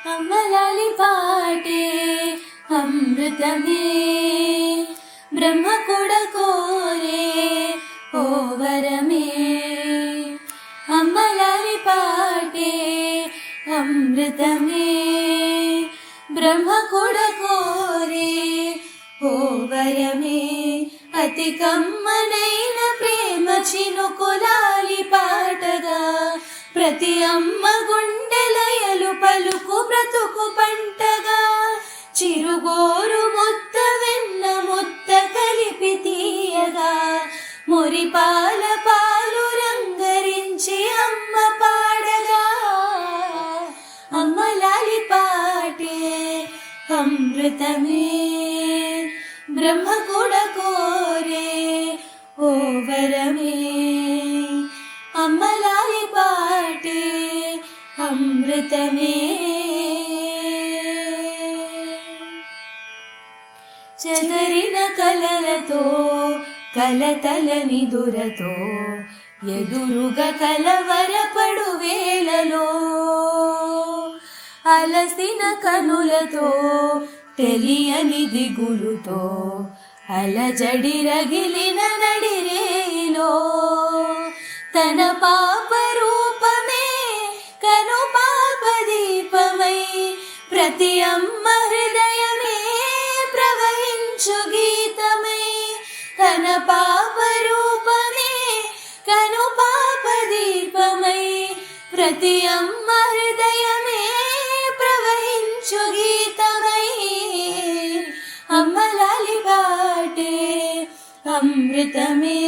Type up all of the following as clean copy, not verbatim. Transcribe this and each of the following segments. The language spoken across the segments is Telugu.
అమ్మలాలి పాటే అమృతమే బ్రహ్మ కూడా కోరే ఓ వరమే. అమ్మలాలి పాటే అమృతమే బ్రహ్మ కూడా కోరే ఓ వరమే. అతి కమ్మనైన ప్రేమ చినుకులాలి పాటగా ప్రతి అమ్మ గుండెలయలు పలుకు బ్రతుకు పంటగా. చిరుగోరు ముద్ద వెన్న ముద్ద కలిపి తీయగా మురిపాల పాలు రంగరించి అమ్మ పాడగా. అమ్మలాలి పాటే అమృతమే బ్రహ్మ కూడా కోరే ఓ వరమే. అమ్మలాలి పాటే అమృతమే. చెదరిన కలలతో కలతల నిదురతో ఎదురుగా కలవరపడు వేళలో అలసిన కనులతో తెలియని దిగులుతో అలజడి రగిలిన నడిరేలో తన పాప రూపమే కను పాప దీపమై ప్రతి అమ్మ హృదయమే ప్రవహించు గీతమై. తన పాప రూపమే కను పాప దీపమై ప్రతి అమ్మ హృదయమే ప్రవహించు గీతమై. అమ్మలాలి పాటే అమృతమే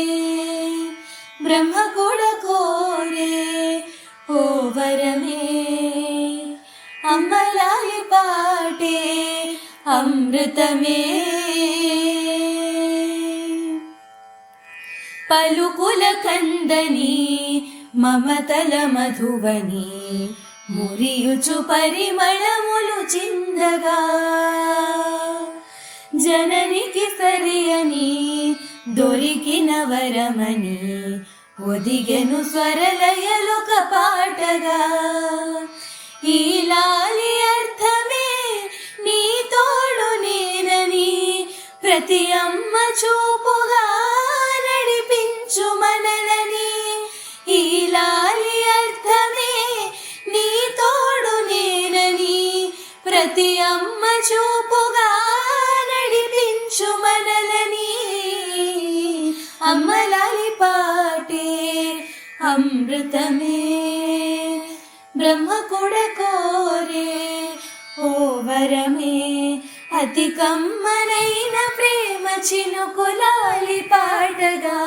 బ్రహ్మ కూడా కోరే ఓ వరమే. అమ్మలాలి పాటే అమృతమే. పలుకుల కందని మమతల మధువని మురియుచు పరిమళములు చిందగా జననికి సరియని దొరికిన వరమని ఒదిగెను స్వరలయలుక పాటగా. ఈ లాలి అర్థమే నీ తోడు నేనని ప్రతి అమ్మ చూపుగా నడిపించు మనలని. ఈ లాలి అర్థమే నీ తోడు నేనని ప్రతి అమ్మ చూపుగా నడిపించు మనలని. అమ్మలాలి పాటే అమృతమే బ్రహ్మ కూడా కోరే ఓ వరమే. అతి కమ్మనైన ప్రేమ చినుకులాలి పాటగా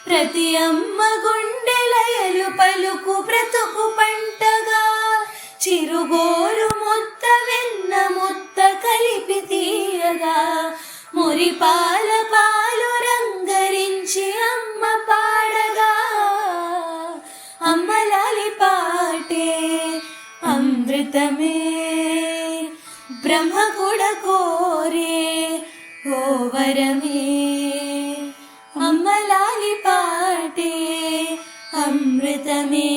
ప్రతి అమ్మ గుండెలయలు పలుకు బ్రతుకు పంటగా. చిరుగోరు ముద్ద వెన్న ముద్ద కలిపి తీయగా మురిపాల పాలు రంగరించి అమ్మ పాడగా. అమ్మలాలి పాటే అమృతమే బ్రహ్మ కూడా కోరే ఓ వరమే. అమ్మలాలి పాటే అమృతమే.